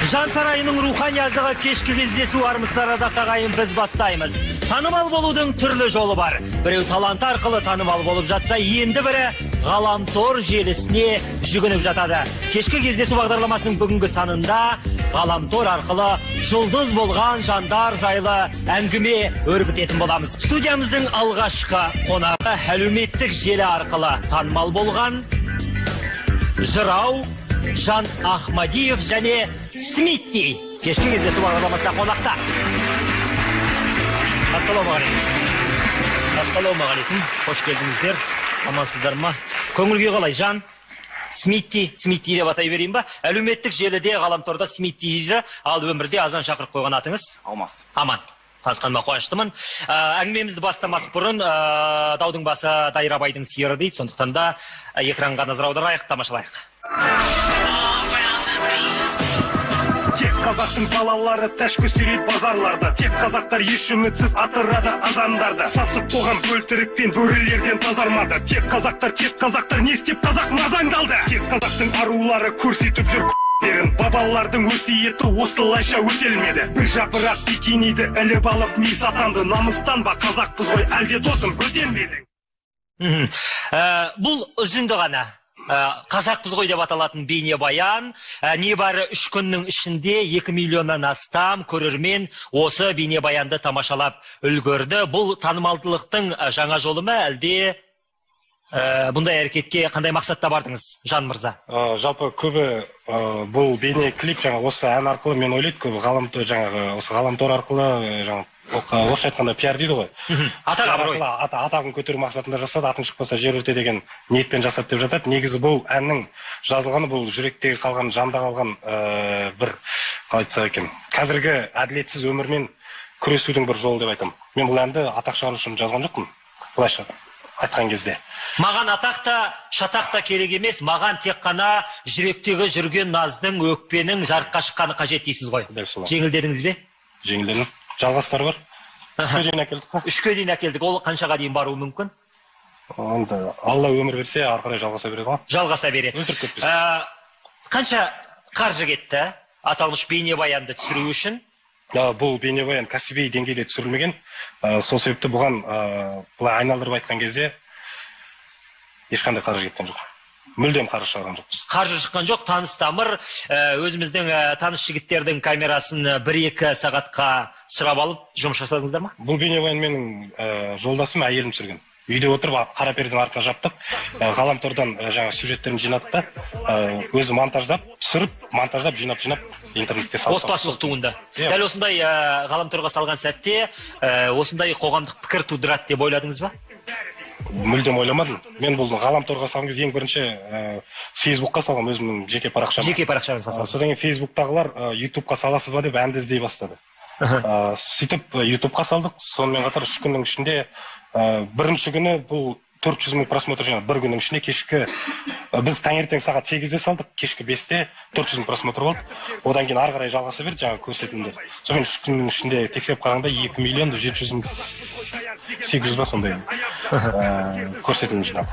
Жан сарайының рухани азығы кешкі кездесу армысарада қағайын біз бастаймыз. Танымал болудың түрлі жолы бар. Біреу талант арқылы танымал болып жатса, енді бірі ғаламтор желісіне жүгініп жатады. Кешкі кездесу бағдарламасының бүгінгі санында ғаламтор арқылы жұлдыз болған жандар жайлы әңгіме өрбітетін боламыз. Студиямыздың алғашқы қонағы әлеуметтік желі арқылы танымал болған жырау Жан Ахмадиев және Смитти. Кешкі кездесу бағдарламасында қонақта. Ассалаумағалейкум. Қош келдіңіздер. Амансыздар ма? Көңіл күй қалай, Жан? Смитти деп атай берейін ба? Әлеуметтік желіде, ғаламторда Смитти дейді, ал өмірде азан шақырып қойған атыңыз? Алмас. Аман. Танысқаныма қуаныштымын. Әңгімемізді бастамас бұрын даудың басы Дайрабайдың сиыры дейді, сондықтан да экранға назар аударайық, тамашалайық. Тек қазақтың балалары тәшкі сүйрейді базарларда. Тек қазақтар еш үмітсіз атырады азандарды. Сасып болған бөлтірікпен бөрілерден тазармады. Тек қазақтар не істеп қазақ мазаңдалды. Тек қазақтың арулары көрсетіп жүр күдерін. Бабалардың өсиеті осылайша өтелмеді. Bir жапырақ бикиниді іліп алып мейс атанды. Намыстан ба қазақпыз ғой әлде досым бөтенбедің? Бұл үзінді ғана. Қазақпыз ғой деп аталатын бейнебаян, небары 3 күннің ішінде 2 миллионнан астам көрермен осы бейнебаянды тамашалап үлгерді. Бұл танымалдылықтың жаңа жолы ма, әлде бұндай әрекетке қандай мақсатта бардыңыз, Жан мырза? Жалпы көбі бұл бейне клип осы ән арқылы мен ойлайды, көбі ғаламтор арқылы орысша айтқанда пиар дейді ғой. Атағын көтеру мақсатында жасады, атын шықпаса жер өрте деген ниетпен жасады деп жатады. Негізі бұл әннің жазылғаны бұл жүректегі қалған, жанда қалған бір, қалай айтса екен, қазіргі әділетсіз өмірмен күресудің бір жолы деп айтамын. Мен бұл әнді атақ шығару үшін жазған жоқпын, былайша айтқан кезде. Маған атақ та, шатақ та керек емес, маған тек қана жүректегі жүрген наздың, өкпенің жарыққа шыққаны қажет дейсіз ғой. Жеңілдедіңіз бе? Жеңілдедім. Жалғастар бар. 3-ке дейін әкелдік қой. 3-ке дейін әкелдік. Ол қаншаға дейін баруы мүмкін? Алла өмір берсе, арқырай жалғаса береді ғой. Жалғаса береді. Өлтіріп кетпес. Қанша қаржы кетті аталмыш бейнебаянды түсіру үшін? Бұл бейнебаян кәсіби деңгейде түсірілмеген. Сол себепті бұған бұлай айналдырып айтқан кезде ешқандай қаржы кеткен жоқ. Мүлдем қаржы шыққан жоқпыз. Қаржы шыққан жоқ, таныс тамыр, өзіміздің таныс жігіттердің камерасын 1-2 сағатқа сұрап алып жұмыс жасадыңыздар ма? Бұл бейнебаян менің жолдасым, әйелім түсірген. Үйде отырып, қара перденің артына жаптық, ғаламтордан жаңа сюжеттерін жинадық та, өзі монтаждап, түсіріп, монтаждап, жинап, интернетке салдық. Отбасылық туынды. Дәл осындай ғаламторға салған сәтте, осындай қоғамдық пікір тудырады деп ойладыңыз ба? Мүлдем ойламадым. Мен бұл ғаламторға салған кезде ең бірінші Фейсбукқа салған, өзімнің жеке парақшама. Жеке парақшаңызға салған. Содан кейін Фейсбуктағылар Ютубқа саласыз ба деп әнді іздей бастады. Сөйтіп Ютубқа салдық. Сонымен қатар 3 күннің ішінде бірінші күні бұл 400 000 просмотр жинады. Bir күннің ішінде кешкі біз таңертең сағат 8-де салдық, кешкі 5-те 400 000 просмотр болды. Одан кейін ары қарай жалғаса берді жаңа көрсетілімдер. Сонымен 3 күннің ішінде тексеріп қарағанда 2 миллион 700 800 ба сондай көрсетілім жинады.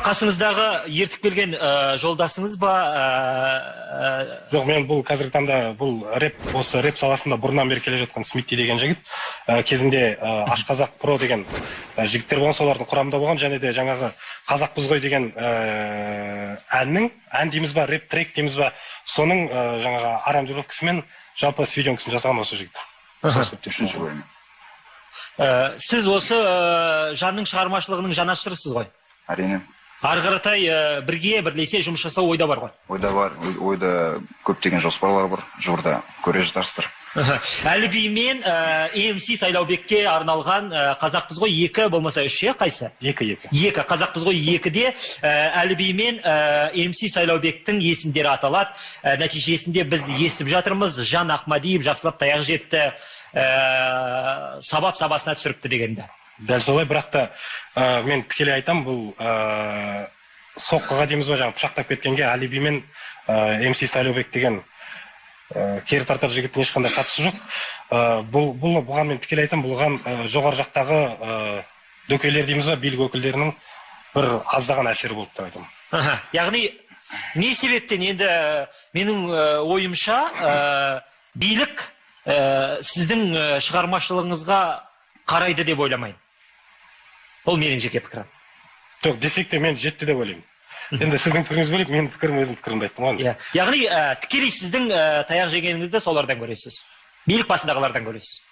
Қасыңыздағы ертіп келген жолдасыңыз ба? Жоқ, мен бұл қазіргі таңда бұл осы рэп саласында бұрыннан бері келе жатқан Смитти деген жігіт. Кезінде Ашқазақ Про деген жігіттер болған, солардың құрамында болған, және де жаңағы Қазақпыз ғой деген ән дейміз ба, рэп трек дейміз ба, соның жаңағы аранжировкасымен жалпы видеосын жасаған осы жігіт. Сіз осы Жанның шығармашылығының жанашырысыз ғой? Әрине. Арғаратай бірге бірлесе жұмыс жасау ойда бар ғой? Ойда бар, ойда көптеген жоспарлар бар, жуырда көре жатарсыздар. Әлібимен MC Сайлаубекке арналған Қазақпыз ғой 2 болмаса 3, қайсы? 2. Қазақпыз ғой 2-де Әлібимен MC Сайлаубектің есімдері аталады. Нәтижесінде біз естіп жатырмыз, Жан Ахмадиев жақсылап таяқ жетті, сабасына түсіріпті дегенді. Дәл солай, бірақ та мен тікелей айтам, бұл соққыға дейміз ба, жаңа пышақтап кеткенге Әлібимен MC Сайлаубек деген кері тартар жігіттің ешқандай қатысы жоқ. Бұған мен тікелей айтам, бұған жоғары жақтағы дөкейлер дейміз ба, билік өкілдерінің бір аздаған әсері болды деп айтамын. Яғни Не себептен? Енді менің ойымша билік сіздің шығармашылығыңызға қарайды деп ойламайын. Ол менің жеке пікірім. Жоқ, десек те мен жетті деп ойлаймын. Енді сіздің пікіріңіз бөлек, менің пікірім өзім пікірімді айттым ғой. Яғни тікелей сіздің таяқ жегеніңізді солардан көресіз. Билік басындағылардан көресіз.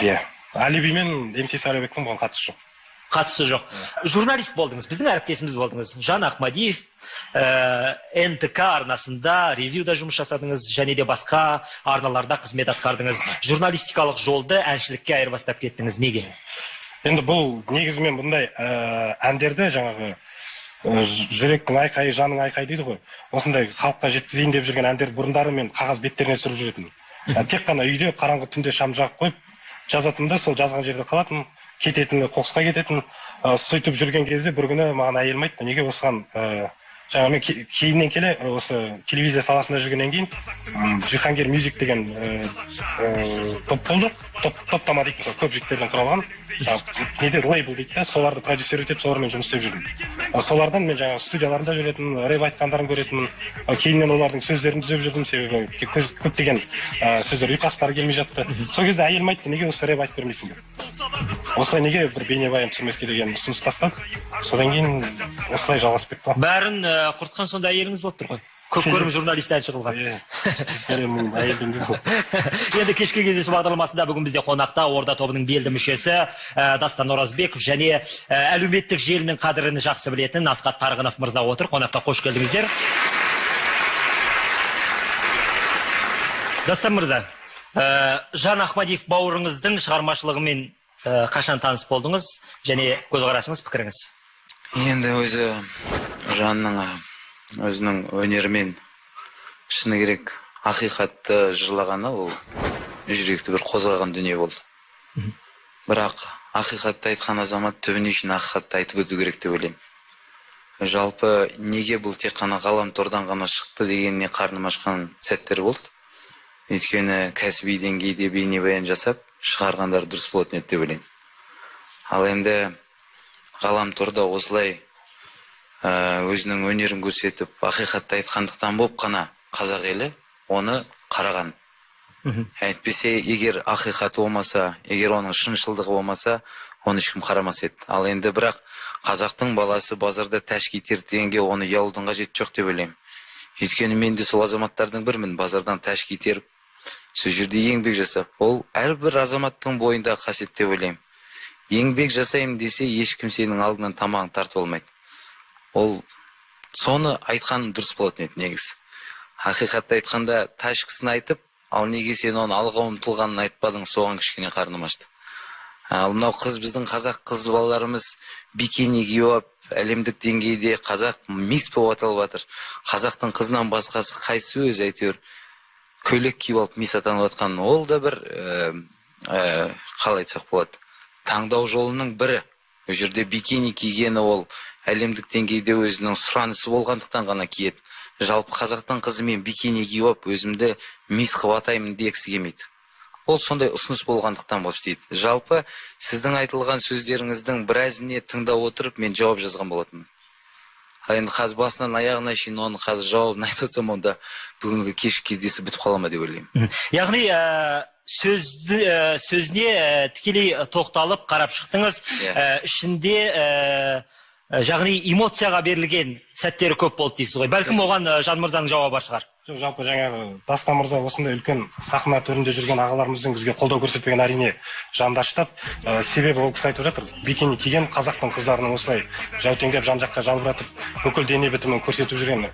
Иә. Алиби мен МС Сарабектің бұған қатысы жоқ. Қатысы жоқ. Журналист болдыңыз, біздің әріптесіміз болдыңыз. Жан Ахмадиев НТК арнасында ревьюда жұмыс жасадыңыз, және де басқа арналарда қызмет атқардыңыз. Журналистикалық жолды әншілікке айырбастап кеттіңіз. Неге? Енді бұл негізімен бұндай әндерді жаңағы жүректің айқайы, жаның айқайы дейді ғой. Осындай халыққа жеткізейін деп жүрген әндер бұрындары мен қағаз беттеріне түсіріп жүретін. Тек қана үйде қараңғы түнде шам жағып қойып жазатынды, сол жазған жерде қалатын, кететін, қоқысқа кететін. Сөйтіп жүрген кезде бір күні маған әйелім айтты, неге осыған жаңа мен кейіннен келе осы телевизия саласында жүргеннен кейін Жихангир Music деген топ болды. Топтама дейді, мысалы көп жігіттерден құралған. Неде лейбл дейді да, соларды продюсер етіп, солармен жұмыс істеп жүрдім. Солардан мен жаңағы студияларында жүретін, рэп айтқандарын көретінмін. Кейіннен олардың сөздерін түзеп жүрдім, себебі көптеген сөздер ұйқастары келмей жатты. Сол кезде әйелім айтты, неге осы рэп айтып көрмейсің деп. Осылай неге бір бейнебаян түсірмеске деген ұсыныс тастады. Содан кейін осылай жалғасып кетті. Бәрін құртқан сонда әйеліңіз болып тұр ғой. Көп көрім журналист әнші қылған. Енді кешкі кездесу бағдарламасында бүгін бізде қонақта Орда тобының белді мүшесі Дастан Оразбеков және әлеуметтік желінің қадірін жақсы білетін Асқат Тарғынов мырза отыр. Қонақта қош келдіңіздер. Дастан мырза, Жан Ахмадиев бауырыңыздың шығармашылығымен қашан таныс болдыңыз және көзқарасыңыз, пікіріңіз? Енді өзі Жанның өзінің өнерімен шыны керек ақиқатты жырлағаны ол жүректі бір қозғаған дүние болды. Бірақ ақиқатты айтқан азамат түбіне шейін ақиқатты айтып өту керек деп ойлаймын. Жалпы неге бұл тек қана ғаламтордан ғана шықты дегеніне қарным ашқан сәттер болды. Өйткені кәсіби деңгейде бейнебаян жасап шығарғандар дұрыс болатын еді деп ойлаймын. Ал енді ғаламторда осылай өзінің өнерін көрсетіп, ақиқатты айтқандықтан болып қана қазақ елі оны қараған. Әйтпесе, егер ақиқаты болмаса, егер оның шыншылдығы болмаса, оны ешкім қарамас еді. Ал енді бірақ қазақтың баласы базарда тәшки терді дегенге оны ұялудың қажеті жоқ деп ойлаймын. Өйткені мен де сол азаматтардың бірмін, базардан тәшки теріп, сол жерде еңбек жасап. Ол әрбір азаматтың бойында қасиет деп ойлаймын. Еңбек жасаймын десе, ешкім сенің алдынан тамағын тартып алмайды. Ол соны айтқан дұрыс болатын еді негізі. Ақиқатты айтқанда ташкысын айтып, ал неге сен оны алға ұмтылғанын айтпадың, соған кішкене қарным ашты. Ал мынау қыз, біздің қазақ қыз балаларымыз бикини киіп, әлемдік деңгейде қазақ мисс болып аталып жатыр. Қазақтың қызынан басқасы қайсы өзі әйтеуір көйлек киіп алып мисс атанып жатқан. Ол да бір қалай айтсақ болады, таңдау жолының бірі. Ол жерде бикини кигені ол әлемдік деңгейде өзінің сұранысы болғандықтан ғана киеді. Жалпы қазақтың қызы мен бикини киіп өзімді мисс қылып атаймын дегісі келмейді. Ол сондай ұсыныс болғандықтан болып істейді. Жалпы сіздің айтылған сөздеріңіздің біразіне тыңдап отырып мен жауап жазған болатынмын. Енді қазір басынан аяғына шейін оны қазір жауабын айтып отырсам, онда бүгінгі кешкі кездесу бітіп қала ма деп ойлаймын. Яғни сөзіне тікелей тоқталып қарап шықтыңыз. Ішінде яғни эмоцияға берілген сәттері көп болды дейсіз ғой. Бәлкім оған Жан мырзаның жауабы бар шығар. Жалпы жаңағы Дастан мырза осындай үлкен сахна төрінде жүрген ағаларымыздың бізге қолдау көрсетпеген әрине жанды ашытады. Себебі ол кісі айтып жатыр, бикини киген қазақтың қыздарының осылай жәутеңдеп жан-жаққа жалбыратып, бүкіл дене бітімін көрсетіп жүрген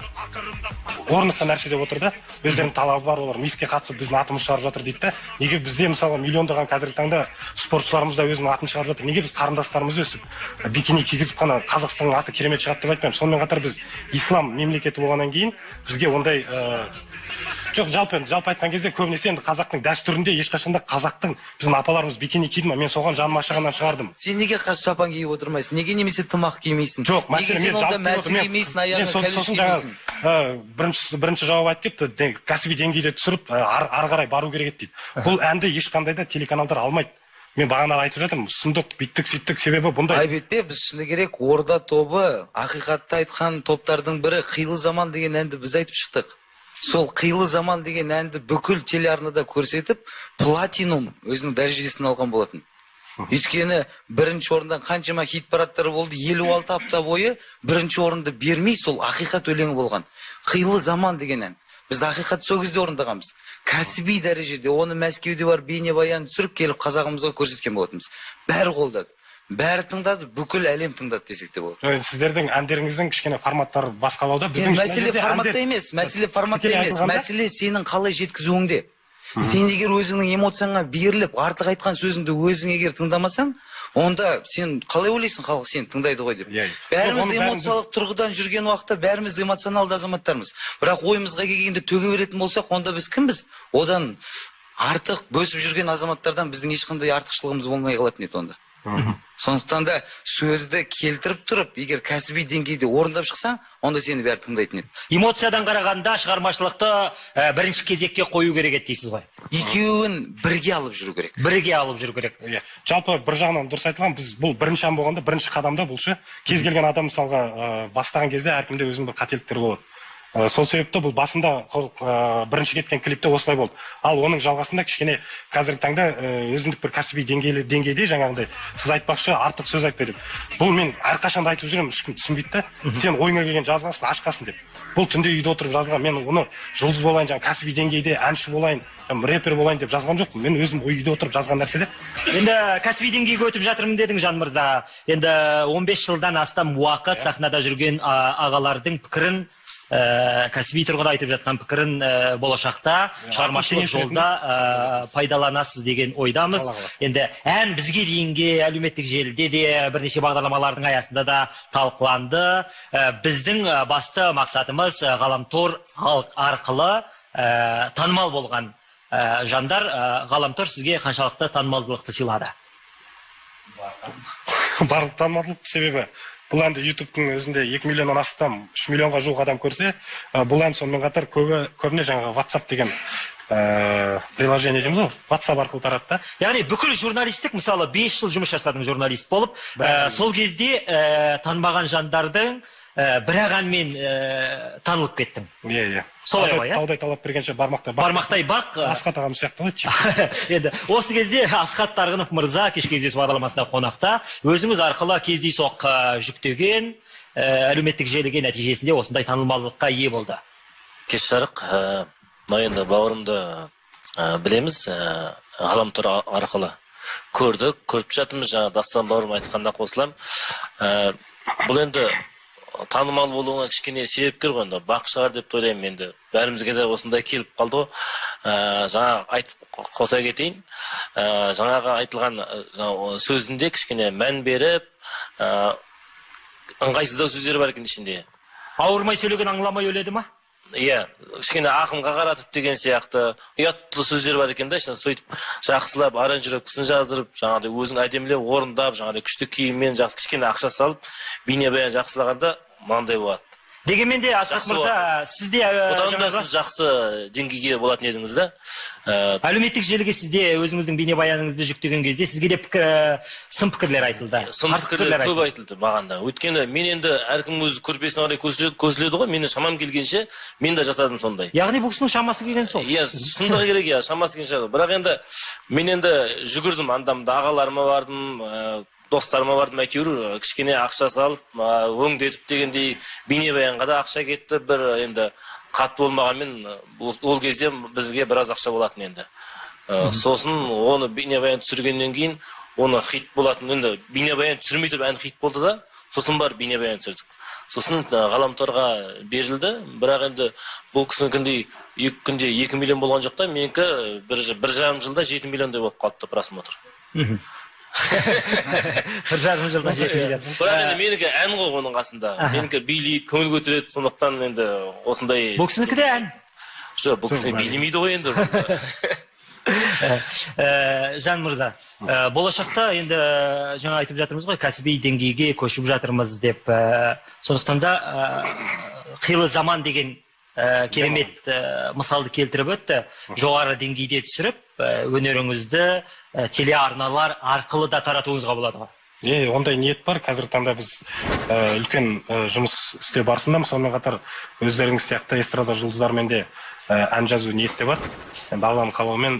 орнықты нәрсе деп отыр да. Өздерінің талабы бар, олар миске қатысып біздің атымыз шығарып жатыр дейді да. Неге бізде мысалы миллиондаған қазіргі таңда спортшыларымыз да өзінің атын шығарып жатыр. Неге біз қарындастарымыз өсіп бикини кигізіп қана Қазақстанның аты керемет шығады деп айтпаймын. Сонымен қатар біз ислам мемлекеті болғаннан кейін бізге ондай жоқ, жалпы айтқан кезде көбінесе енді қазақтың дәстүрінде ешқашанда қазақтың біздің апаларымыз бикини киді ма, мен соған жаным ашығаннан шығардым. Сен неге қас шапан киіп отырмайсың? Неге немесе тымақ кимейсің? Жоқ, мәселе мен бірінші жауап айтып кетті, кәсіби деңгейде түсіріп ары қарай бару керек еді дейді. Бұл әнді ешқандай да телеканалдар алмайды. Мен бағана айтып жатырмын, сұмдық биттік сөйттік себебі бұндай. Айбетпе, біз шыны керек Орда тобы, ақиқатты айтқан топтардың бірі Қилы заман деген әнді біз айтып шықтық. Сол Қилы заман деген әнді бүкіл телеарнада көрсетіп, платинум өзінің дәрежесін алған болатын. Өйткені бірінші орындан қаншама хит парадтары болды, 56 апта бойы бірінші орынды бермей, сол ақиқат өлеңі болған. Қилы заман деген ән. Біз ақиқат сол кезде орындағанбыз. Кәсіби дәрежеде оны Мәскеуде бар бейнебаян түсіріп келіп қазағымызға көрсеткен болатынбыз. Бәрі қолдады. Бәрі тыңдады, бүкіл әлем тыңдады десек те болады. Сіздердің әндеріңіздің кішкене форматтары басқалауда. Мәселе форматта емес, мәселе сенің қалай жеткізуіңде. Сен егер өзіңнің эмоцияңа беріліп, артық айтқан сөзіңді өзің егер тыңдамасаң, онда сен қалай ойлайсың, халық сені тыңдайды ғой деп. Бәріміз эмоциялық тұрғыдан жүрген уақытта бәріміз эмоционалды азаматтармыз. Бірақ ойымызға келгенде төге беретін болсақ, онда біз кімбіз? Одан артық бөсіп жүрген азаматтардан біздің ешқандай артықшылығымыз болмай қалатын еді онда. Сондықтан да сөзді келтіріп тұрып, егер кәсіби деңгейде орындап шықсаң, онда сені бәрі тыңдайтын еді. Эмоциядан қарағанда шығармашылықты бірінші кезекке қою керек еді дейсіз ғой. Екеуін бірге алып жүру керек. Бірге алып жүру керек. Жалпы бір жағынан дұрыс айтылған, біз бұл бірінші ән болғанда, бірінші қадамда бұл ше, кез келген адам мысалға бастаған кезде әркімде өзінің бір қателіктері болады. Сол себепті бұл басында бірінші кеткен клипте осылай болды. Ал оның жалғасында кішкене қазіргі таңда өзіндік бір кәсіби деңгейде жаңағындай сіз айтпақшы артық сөз айтпай деп. Бұл мен әрқашанда айтып жүремін, ешкім түсінбейді. Сен ойыңа келген жазғансың, ашқасын деп. Бұл түнде үйде отырып жазған. Мен оны жұлдыз болайын, жаңа кәсіби деңгейде әнші болайын, рэпер болайын деп жазған жоқпын. Мен өзім үйде отырып жазған нәрсе де. Енді кәсіби деңгейге өтіп жатырмын дедің Жан мырза. Енді 15 жылдан астам уақыт сахнада жүрген ағалардың пікірін, кәсіби тұрғыда айтып жатқан пікірін болашақта шығармашылық жолда пайдаланасыз деген ойдамыз. Енді ән бізге дейінге әлеуметтік желіде де бірнеше бағдарламалардың аясында да талқыланды. Біздің басты мақсатымыз ғаламтор арқылы танымал болған жандар. Ғаламтор сізге қаншалықты танымалдылықты сыйлады? Барлық танымалдылық себебі бұл әнді YouTube-тың өзінде 2 миллионнан астам, 3 миллионға жуық адам көрсе, бұл ән сонымен қатар көбіне жаңағы WhatsApp деген приложение дейміз ғой, WhatsApp арқылы таратты. Яғни бүкіл журналистік, мысалы 5 жыл жұмыс жасадым журналист болып, сол кезде танымаған жандардың бірақ әнмен танылып кеттім. Солай ғой, таудай талап бергенше бармақтай бақ. Бармақтай бақ. Асхат ағам сияқты ғой. Енді осы кезде Асхат Тарғынов мырза кешкі кездесу бағдарламасында қонақта, өзіңіз арқылы кездейсоқ жүктеген әлеуметтік желіге нәтижесінде осындай танымалдылыққа ие болды. Кеш жарық, енді бауырымды білеміз, ғаламтор арқылы көрдік, көріп жатырмыз, жаңа Дастан бауырым айтқанда қосылам. Бұл енді танымал болуына кішкене себепкер ғой, енді бақ шығар деп ойлаймын. Енді бәрімізге де осындай келіп қалды ғой. Жаңа айтып қоса кетейін. Жаңаға айтылған сөзінде кішкене мән беріп, ыңғайсыздау сөздер бар екен ішінде. Ауырмай сөйлеген аңламай өледі ма? Иә, кішкене ақынға қаратып деген сияқты ұятты сөздер бар екен да, сөйтіп жақсылап, аранжировкасын жаздырып, жаңағыдай өзің әдемілеп, орындап, жаңағыдай күшті киіммен жақсы кішкене ақша салып, бейнебаян жақсылағанда маңдай болады. Дегенмен де Асхат мырза, сізде одан да сіз жақсы деңгейге болатын едіңіз да. Әлеуметтік желіге сізде өзіңіздің бейнебаяныңызды жүктеген кезде сізге де сын пікірлер айтылды. Сын пікірлер көп айтылды маған да. Өйткені мен енді әркім өз көрпесіне қарай көсіледі ғой, менің шамам келгенше мен де жасадым сондай. Яғни бұл кісінің шамасы келген сол. Иә, шындығы керек, иә, шамасы келген. Бірақ енді мен енді жүгірдім, андамда ағаларыма бардым, достарыма бардым, әйтеуір кішкене ақша салып, өңдетіп дегендей бейнебаянға да ақша кетті. Бір енді қатты болмағанмен ол кезде бізге біраз ақша болатын енді. Сосын оны бейнебаян түсіргеннен кейін оны хит болатын. Енді бейнебаян түсірмей тұрып ән хит болды да, сосын бар бейнебаян түсірдік. Сосын ғаламторға берілді. Бірақ енді бұл кісінікіндей 2 күнде 2 миллион болған жоқ та, менікі 1,5 жылда 7 миллиондай болып қалыпты просмотр. 1,5 жылда 7 миллион. Бірақ енді менікі ән ғой оның қасында. Менікі билейді, көңіл көтереді, сондықтан енді осындай... Бұл кісінікі де ән. Жоқ, бұл кісіні билемейді ғой енді. Жан мырза, болашақта енді жаңа айтып жатырмыз ғой, кәсіби деңгейге көшіп жатырмыз деп. Сондықтан да Қилы заман деген керемет мысалды келтіріп өтті. Жоғары деңгейде түсіріп, өнеріңізді телеарналар арқылы да таратуыңызға болады. Ондай ниет бар. Қазіргі таңда біз үлкен жұмыс істеу барысында, сонымен қатар өздеріңіз сияқты эстрада жұлдыздармен де ән жазу ниетте бар. Енді Алланың қалауымен,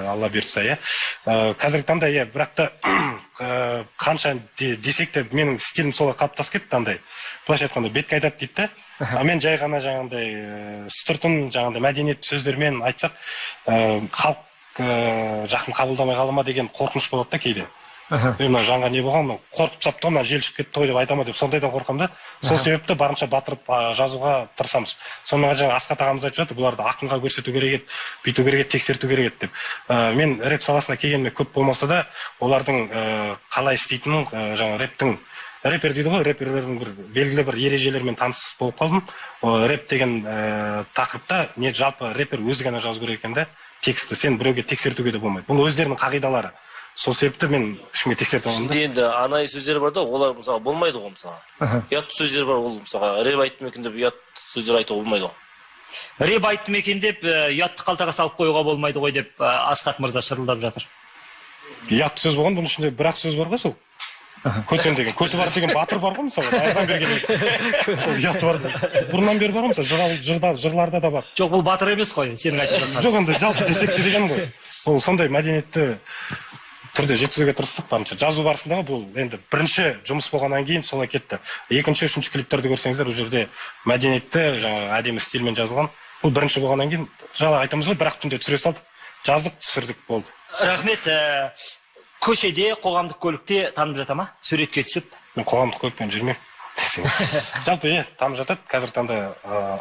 Алла бұйыртса, қазіргі таңда, бірақ та қанша десек те менің стилім солай қалыптасып кетті андай. Былайша айтқанда бетке айтады дейді. Мен жай ғана жаңағындай үстіртін, жаңағындай мәдениетті сөздермен айтсақ, халық жақын қабылдамай қалама деген қорқыныш болады да кейде. Мына жаңға не болған, қорқып сапты, мына жел шығып кетті ғой деп айтама деп сондайдан қорқамын да. Сол себепті барынша батырып жазуға тырысамыз. Сонымен жаңа Асқат ағамыз айтып жатыр, бұларды ақынға көрсету керек еді, бүйту керек еді, тексерту керек еді деп. Мен рэп саласына келгеніме көп болмаса да, олардың қалай істейтінін, жаңа рэпер дейді ғой, рэперлердің бір белгілі бір ережелермен таныс болып қалдым. Рэп деген тақырыпта не жалпы рэпер өзі ғана жазу керек екен да, тексті сен біреуге тексертуге де болмайды. Бұл өздерінің қағидалары. Сол себепті мен ешкімге тексертіп алмадым. Енді анай сөздер бар да, олар мысалы болмайды ғой мысалы. Ұятты сөздер бар, ол мысалы рэп айттым екен деп ұятты сөздер айтуға болмайды ғой. Рэп айттым екен деп ұятты қалтаға салып қоюға болмайды ғой деп Асқат мырза шырылдап жатыр. Ұятты сөз болған, бұның ішінде бір-ақ сөз бар ғой сол. Көтен деген, көті бар деген батыр бар ғой мысалы, айдан берген сол ұяты бар. Бұрыннан бері бар ғой мысалы, жырларда да бар. Жоқ, бұл батыр емес қой, сенің айтқаның. Жоқ, енді жалпы десекте деген ғой. Бұл сондай мәдениетті түрде жеткізуге тырыстық барынша. Жазу барысында бұл енді бірінші жұмыс болғаннан кейін солай кетті. Екінші, үшінші клиптерді көрсеңіздер, ол жерде мәдениетті, жаңағы әдемі стильмен жазылған. Бұл бірінші болғаннан кейін жаңа айтамыз ғой, бір-ақ түнде түсіре салдық, жаздық, түсірдік болды. Рахмет. Көшеде, қоғамдық көлікте танып жата ма? Суретке түсіп? Мен қоғамдық көлікпен жүрмеймін. Жалпы танып жатады. Қазіргі таңда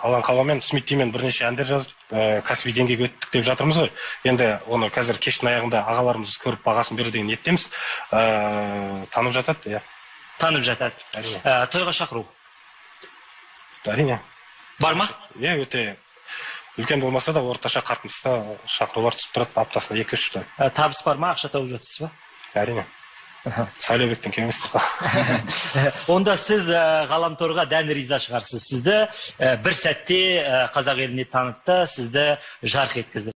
Алланың қалауымен Смиттимен бірнеше әндер жазып, кәсіби деңгейге өттік деп жатырмыз ғой. Енді оны қазір кештің аяғында ағаларымыз көріп бағасын береді деген ниеттеміз. Танып жатады, Танып жатады. Тойға шақыру? Әрине. Бар ма? Өте үлкен болмаса да орташа қарқындыста шақырулар түсіп тұрады, аптасына 2-3 той. Табыс бар ма? Ақша тауып жатсыз ба? Әрине. Сайлаубектен кеместік. Онда сіз ғаламторға дән риза шығарсыз. Сізді бір сәтте қазақ еліне танытты, сізді жарқ еткізді.